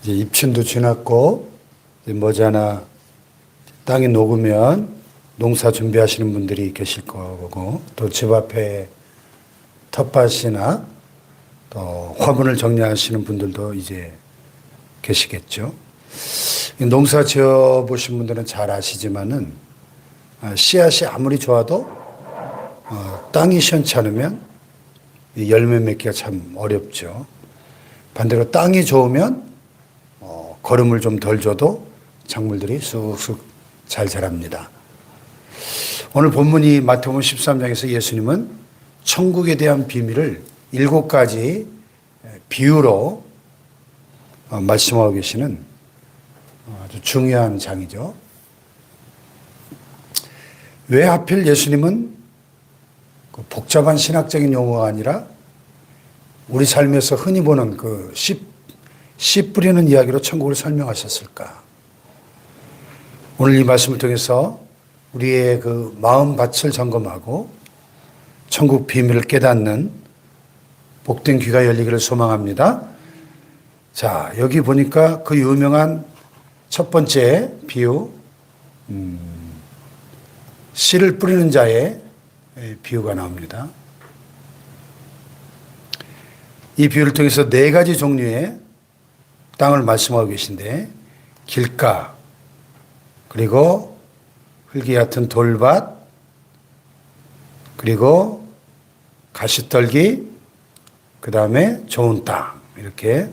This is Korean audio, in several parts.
이제 입춘도 지났고 이제 머지않아 땅이 녹으면 농사 준비하시는 분들이 계실 거고, 또 집 앞에 텃밭이나 또 화분을 정리하시는 분들도 이제 계시겠죠. 농사 지어 보신 분들은 잘 아시지만은 씨앗이 아무리 좋아도 땅이 시원치 않으면 열매 맺기가 참 어렵죠. 반대로 땅이 좋으면 거름을 좀 덜 줘도 작물들이 쑥쑥 잘 자랍니다. 오늘 본문이 마태복음 13장에서 예수님은 천국에 대한 비밀을 7가지 비유로 말씀하고 계시는 아주 중요한 장이죠. 왜 하필 예수님은 그 복잡한 신학적인 용어가 아니라 우리 삶에서 흔히 보는 그 씨 뿌리는 이야기로 천국을 설명하셨을까? 오늘 이 말씀을 통해서 우리의 그 마음밭을 점검하고 천국 비밀을 깨닫는 복된 귀가 열리기를 소망합니다. 자, 여기 보니까 그 유명한 첫 번째 비유, 씨를 뿌리는 자의 비유가 나옵니다. 이 비유를 통해서 4가지 종류의 땅을 말씀하고 계신데, 길가, 그리고 흙이 얕은 돌밭, 그리고 가시떨기, 그 다음에 좋은 땅, 이렇게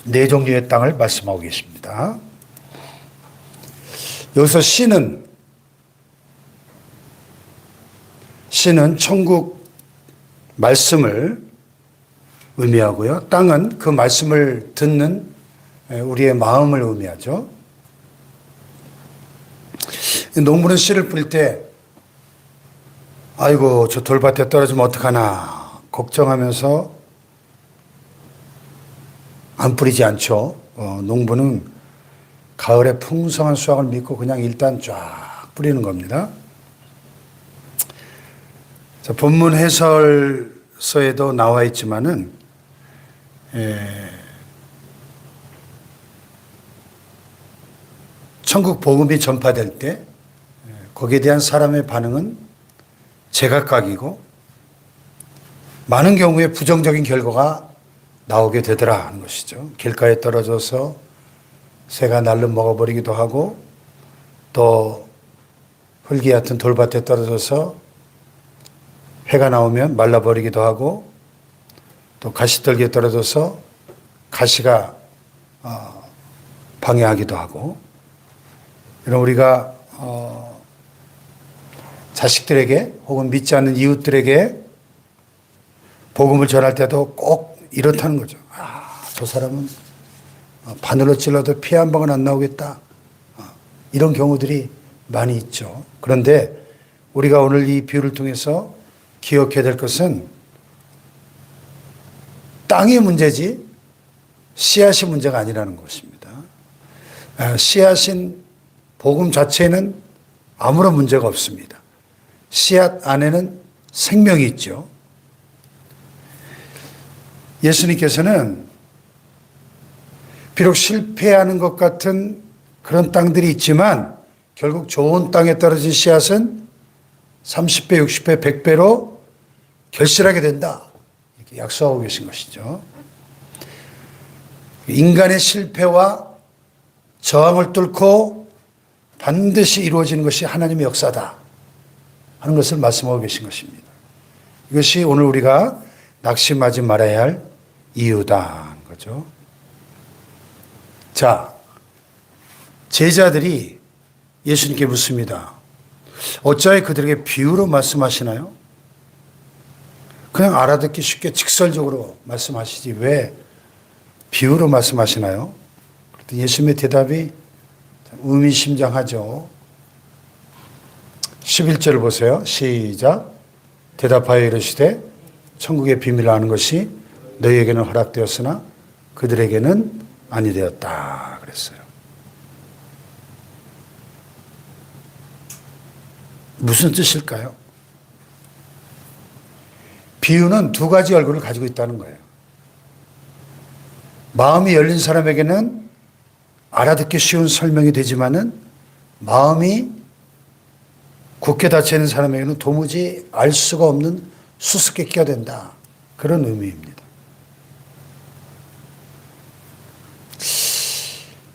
4종류의 땅을 말씀하고 계십니다. 여기서 씨는 천국 말씀을 의미하고요. 땅은 그 말씀을 듣는 우리의 마음을 의미하죠. 농부는 씨를 뿌릴 때 아이고 저 돌밭에 떨어지면 어떡하나 걱정하면서 안 뿌리지 않죠. 농부는 가을에 풍성한 수확을 믿고 그냥 일단 쫙 뿌리는 겁니다. 자, 본문 해설서에도 나와 있지만은 천국 복음이 전파될 때 거기에 대한 사람의 반응은 제각각이고 많은 경우에 부정적인 결과가 나오게 되더라 하는 것이죠. 길가에 떨어져서 새가 날름 먹어버리기도 하고, 또 흙이 얕은 돌밭에 떨어져서 해가 나오면 말라버리기도 하고, 또 가시떨기에 떨어져서 가시가 방해하기도 하고, 이런 우리가 자식들에게 혹은 믿지 않는 이웃들에게 복음을 전할 때도 꼭 이렇다는 거죠. 저 사람은 바늘로 찔러도 피 한 방울 안 나오겠다. 이런 경우들이 많이 있죠. 그런데 우리가 오늘 이 비유를 통해서 기억해야 될 것은 땅의 문제지 씨앗이 문제가 아니라는 것입니다. 씨앗인 복음 자체는 아무런 문제가 없습니다. 씨앗 안에는 생명이 있죠. 예수님께서는 비록 실패하는 것 같은 그런 땅들이 있지만 결국 좋은 땅에 떨어진 씨앗은 30배, 60배, 100배로 결실하게 된다. 이렇게 약속하고 계신 것이죠. 인간의 실패와 저항을 뚫고 반드시 이루어지는 것이 하나님의 역사다 하는 것을 말씀하고 계신 것입니다. 이것이 오늘 우리가 낙심하지 말아야 할 이유다 하는 거죠. 자, 제자들이 예수님께 묻습니다. 어찌하여 그들에게 비유로 말씀하시나요? 그냥 알아듣기 쉽게 직설적으로 말씀하시지 왜 비유로 말씀하시나요? 예수님의 대답이 의미심장하죠. 11절을 보세요. 시작. 대답하여 이르시되 천국의 비밀을 아는 것이 너희에게는 허락되었으나 그들에게는 아니 되었다 그랬어요. 무슨 뜻일까요? 비유는 2가지 얼굴을 가지고 있다는 거예요. 마음이 열린 사람에게는 알아듣기 쉬운 설명이 되지만은 마음이 굳게 닫혀 있는 사람에게는 도무지 알 수가 없는 수수께끼가 된다. 그런 의미입니다.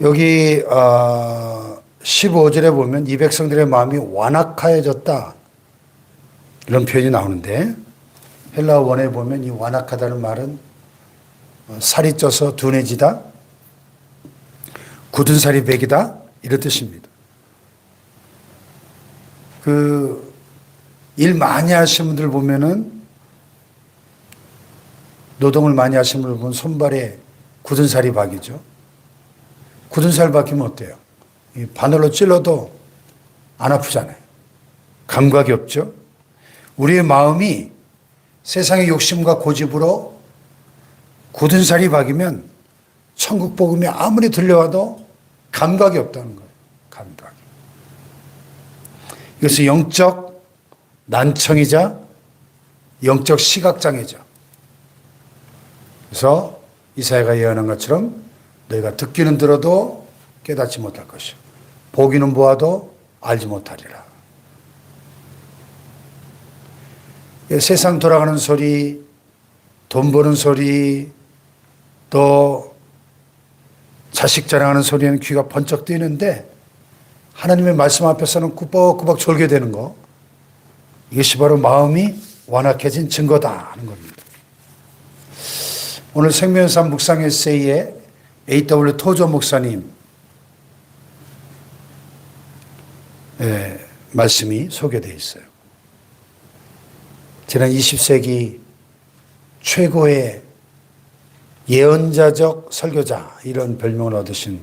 여기 15절에 보면 이 백성들의 마음이 완악하여졌다. 이런 표현이 나오는데 헬라어 원어에 보면 이 완악하다는 말은 살이 쪄서 둔해지다, 굳은 살이 배기다 이런 뜻입니다. 일 많이 하시는 분들 보면은 노동을 많이 하시는 분들 보면 손발에 굳은 살이 박이죠. 굳은 살 박히면 어때요? 바늘로 찔러도 안 아프잖아요. 감각이 없죠. 우리의 마음이 세상의 욕심과 고집으로 굳은 살이 박이면 천국 복음이 아무리 들려와도 감각이 없다는 거예요. 감각이. 이것은 영적 난청이자 영적 시각장애죠. 그래서 이사야가 예언한 것처럼 너희가 듣기는 들어도 깨닫지 못할 것이요 보기는 보아도 알지 못하리라. 세상 돌아가는 소리, 돈 버는 소리, 또 자식 자랑하는 소리에는 귀가 번쩍 뜨이는데 하나님의 말씀 앞에서는 꾸벅꾸벅 졸게 되는 거, 이것이 바로 마음이 완악해진 증거다 하는 겁니다. 오늘 생명산 묵상 에세이에 A.W. 토저 목사님 말씀이 소개되어 있어요. 지난 20세기 최고의 예언자적 설교자 이런 별명을 얻으신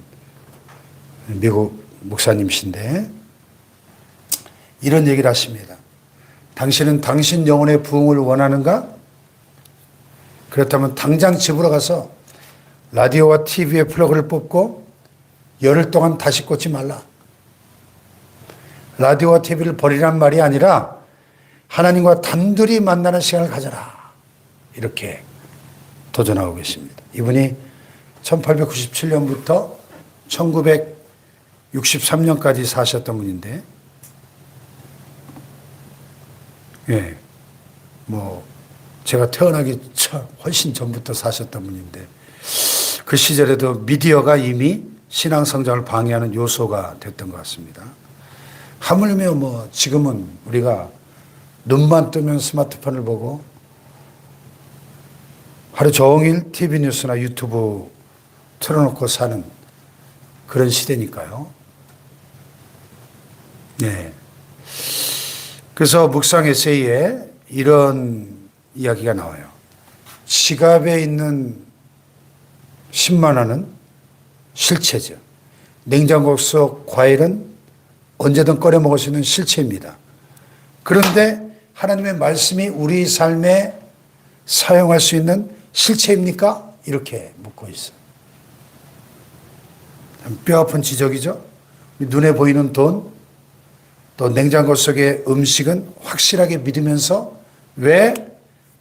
미국 목사님이신데 이런 얘기를 하십니다. 당신은 당신 영혼의 부흥을 원하는가? 그렇다면 당장 집으로 가서 라디오와 TV의 플러그를 뽑고 열흘 동안 다시 꽂지 말라. 라디오와 TV를 버리란 말이 아니라 하나님과 단둘이 만나는 시간을 가져라. 이렇게 도전하고 계십니다. 이분이 1897년부터 1963년까지 사셨던 분인데, 제가 태어나기 훨씬 전부터 사셨던 분인데, 그 시절에도 미디어가 이미 신앙 성장을 방해하는 요소가 됐던 것 같습니다. 하물며 지금은 우리가 눈만 뜨면 스마트폰을 보고 하루 종일 TV 뉴스나 유튜브 틀어놓고 사는 그런 시대니까요. 그래서 묵상 에세이에 이런 이야기가 나와요. 지갑에 있는 10만 원은 실체죠. 냉장고 속 과일은 언제든 꺼내 먹을 수 있는 실체입니다. 그런데 하나님의 말씀이 우리 삶에 사용할 수 있는 실체입니까? 이렇게 묻고 있어요. 뼈아픈 지적이죠. 눈에 보이는 돈, 또 냉장고 속의 음식은 확실하게 믿으면서 왜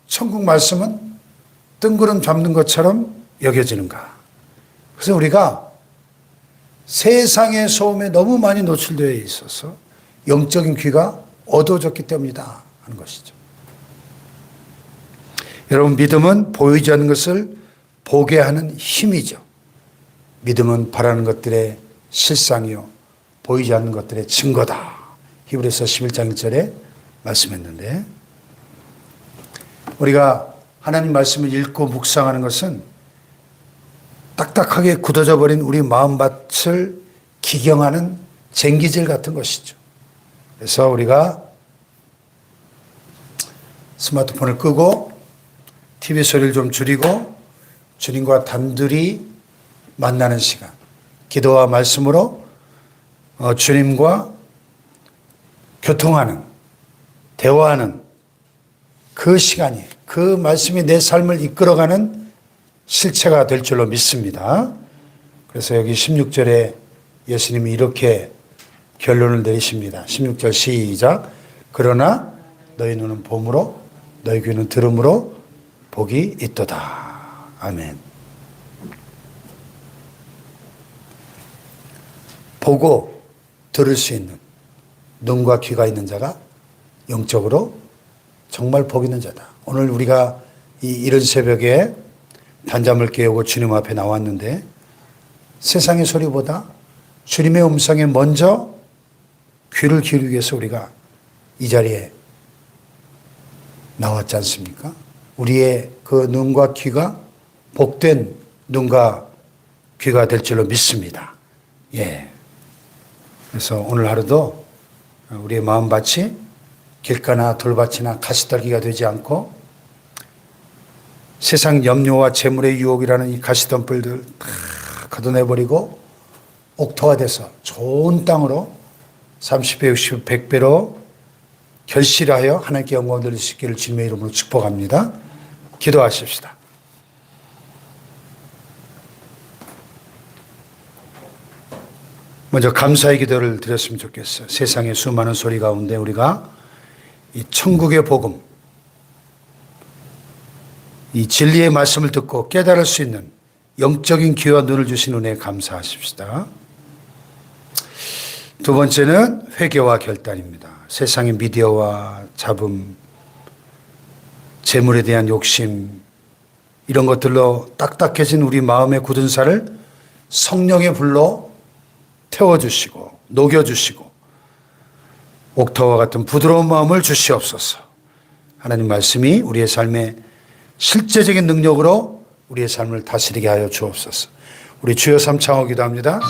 천국 말씀은 뜬구름 잡는 것처럼 여겨지는가? 그래서 우리가 세상의 소음에 너무 많이 노출되어 있어서 영적인 귀가 어두워졌기 때문이다 하는 것이죠. 여러분, 믿음은 보이지 않는 것을 보게 하는 힘이죠. 믿음은 바라는 것들의 실상이요 보이지 않는 것들의 증거다. 히브리서 11장 1절에 말씀했는데, 우리가 하나님 말씀을 읽고 묵상하는 것은 딱딱하게 굳어져 버린 우리 마음밭을 기경하는 쟁기질 같은 것이죠. 그래서 우리가 스마트폰을 끄고 TV 소리를 좀 줄이고 주님과 단둘이 만나는 시간, 기도와 말씀으로 주님과 교통하는, 대화하는 그 시간이, 그 말씀이 내 삶을 이끌어가는 실체가 될 줄로 믿습니다. 그래서 여기 16절에 예수님이 이렇게 결론을 내리십니다. 16절 시작. 그러나 너희 눈은 봄으로 너희 귀는 들음으로 복이 있도다. 아멘. 보고 들을 수 있는 눈과 귀가 있는 자가 영적으로 정말 복 있는 자다. 오늘 우리가 이 이른 새벽에 단잠을 깨우고 주님 앞에 나왔는데 세상의 소리보다 주님의 음성에 먼저 귀를 기울이기 위해서 우리가 이 자리에 나왔지 않습니까? 우리의 그 눈과 귀가 복된 눈과 귀가 될 줄로 믿습니다. 예. 그래서 오늘 하루도 우리의 마음밭이 길가나 돌밭이나 가시떨기가 되지 않고 세상 염려와 재물의 유혹이라는 이 가시덤불들 다 걷어내버리고 옥토가 돼서 좋은 땅으로 30배, 60배, 100배로 결실하여 하나님께 영광 돌릴 수 있기를 주님의 이름으로 축복합니다. 기도하십시다. 먼저 감사의 기도를 드렸으면 좋겠어요. 세상의 수많은 소리 가운데 우리가 이 천국의 복음, 이 진리의 말씀을 듣고 깨달을 수 있는 영적인 귀와 눈을 주신 은혜에 감사하십시다. 두 번째는 회개와 결단입니다. 세상의 미디어와 잡음, 재물에 대한 욕심, 이런 것들로 딱딱해진 우리 마음의 굳은 살을 성령의 불로 태워주시고 녹여주시고 옥토와 같은 부드러운 마음을 주시옵소서. 하나님 말씀이 우리의 삶에 실제적인 능력으로 우리의 삶을 다스리게 하여 주옵소서. 우리 주여 삼창하기도 합니다.